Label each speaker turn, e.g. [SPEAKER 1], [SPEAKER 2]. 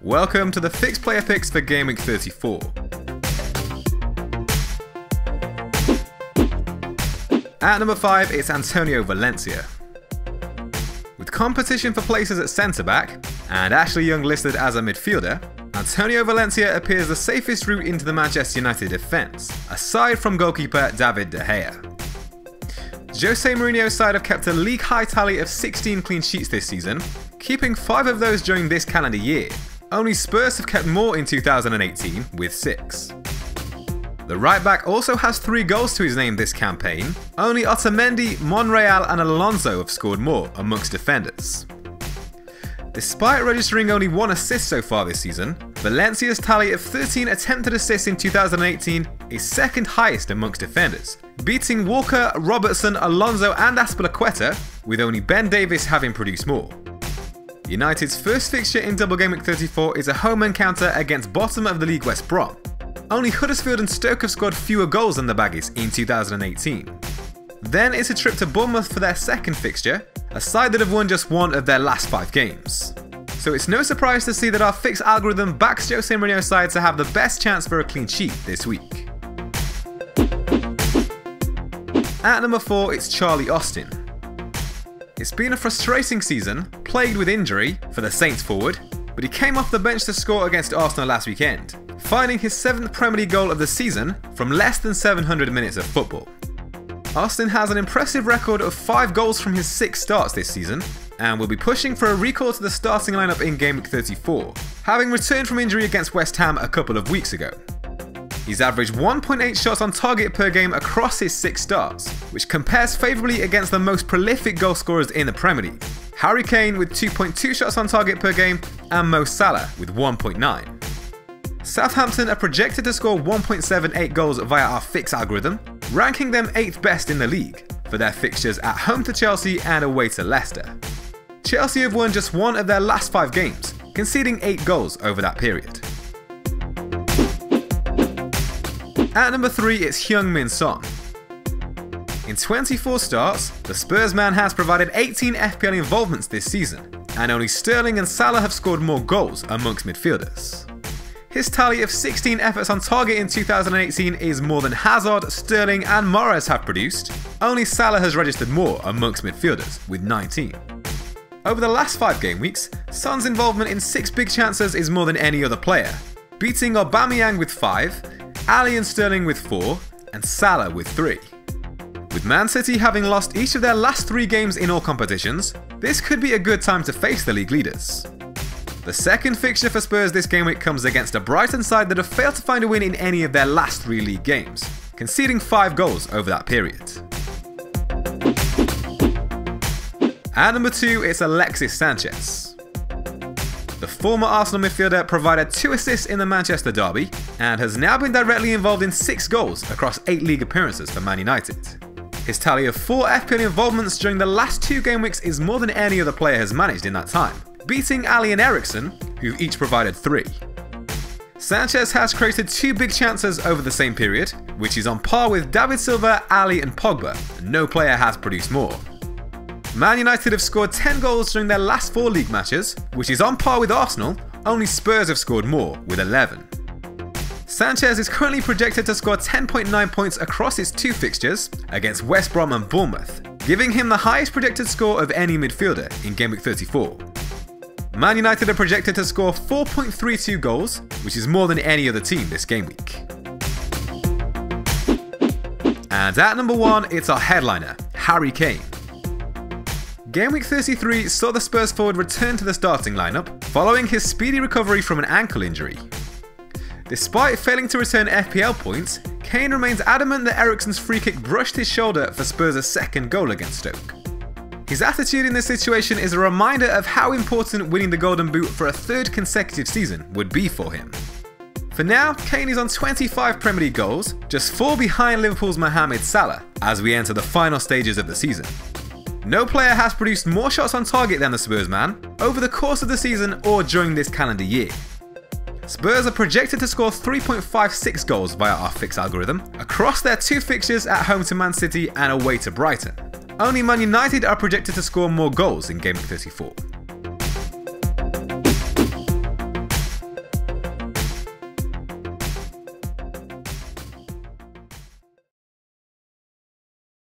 [SPEAKER 1] Welcome to the Fixed Player Picks for Gameweek 34. At number 5, it's Antonio Valencia. With competition for places at centre-back, and Ashley Young listed as a midfielder, Antonio Valencia appears the safest route into the Manchester United defence, aside from goalkeeper David De Gea. Jose Mourinho's side have kept a league-high tally of 16 clean sheets this season, keeping 5 of those during this calendar year. Only Spurs have kept more in 2018, with 6. The right-back also has 3 goals to his name this campaign. Only Otamendi, Monreal and Alonso have scored more amongst defenders. Despite registering only 1 assist so far this season, Valencia's tally of 13 attempted assists in 2018 is second highest amongst defenders, beating Walker, Robertson, Alonso and Azpilicueta, with only Ben Davies having produced more. United's first fixture in double game week 34 is a home encounter against bottom of the league West Brom. Only Huddersfield and Stoke have scored fewer goals than the Baggies in 2018. Then it's a trip to Bournemouth for their second fixture, a side that have won just 1 of their last 5 games. So it's no surprise to see that our fixed algorithm backs Jose Mourinho's side to have the best chance for a clean sheet this week. At number 4, it's Charlie Austin. It's been a frustrating season, plagued with injury, for the Saints forward, but he came off the bench to score against Arsenal last weekend, finding his 7th Premier League goal of the season from less than 700 minutes of football. Austin has an impressive record of 5 goals from his 6 starts this season, and will be pushing for a recall to the starting lineup in Game Week 34, having returned from injury against West Ham a couple of weeks ago. He's averaged 1.8 shots on target per game across his 6 starts, which compares favourably against the most prolific goal scorers in the Premier League, Harry Kane with 2.2 shots on target per game and Mo Salah with 1.9. Southampton are projected to score 1.78 goals via our fix algorithm, ranking them 8th best in the league for their fixtures at home to Chelsea and away to Leicester. Chelsea have won just 1 of their last 5 games, conceding 8 goals over that period. At number 3, it's Heung-min Son. In 24 starts, the Spurs man has provided 18 FPL involvements this season, and only Sterling and Salah have scored more goals amongst midfielders. His tally of 16 efforts on target in 2018 is more than Hazard, Sterling and Mahrez have produced. Only Salah has registered more amongst midfielders, with 19. Over the last 5 game weeks, Son's involvement in 6 big chances is more than any other player, beating Aubameyang with 5, Ali and Sterling with 4, and Salah with 3. With Man City having lost each of their last 3 games in all competitions, this could be a good time to face the league leaders. The second fixture for Spurs this game week comes against a Brighton side that have failed to find a win in any of their last 3 league games, conceding 5 goals over that period. At number 2, it's Alexis Sanchez. The former Arsenal midfielder provided 2 assists in the Manchester derby, and has now been directly involved in 6 goals across 8 league appearances for Man United. His tally of 4 FPL involvements during the last 2 game weeks is more than any other player has managed in that time, beating Ali and Eriksen, who've each provided 3. Sanchez has created 2 big chances over the same period, which is on par with David Silva, Ali and Pogba, and no player has produced more. Man United have scored 10 goals during their last 4 league matches, which is on par with Arsenal. Only Spurs have scored more, with 11. Sanchez is currently projected to score 10.9 points across his 2 fixtures against West Brom and Bournemouth, giving him the highest projected score of any midfielder in Game Week 34. Man United are projected to score 4.32 goals, which is more than any other team this game week. And at number 1, it's our headliner, Harry Kane. Game week 33 saw the Spurs forward return to the starting lineup following his speedy recovery from an ankle injury. Despite failing to return FPL points, Kane remains adamant that Eriksen's free kick brushed his shoulder for Spurs' second goal against Stoke. His attitude in this situation is a reminder of how important winning the Golden Boot for a 3rd consecutive season would be for him. For now, Kane is on 25 Premier League goals, just 4 behind Liverpool's Mohamed Salah, as we enter the final stages of the season. No player has produced more shots on target than the Spurs man over the course of the season or during this calendar year. Spurs are projected to score 3.56 goals via our fix algorithm across their 2 fixtures at home to Man City and away to Brighton. Only Man United are projected to score more goals in Game Week 34.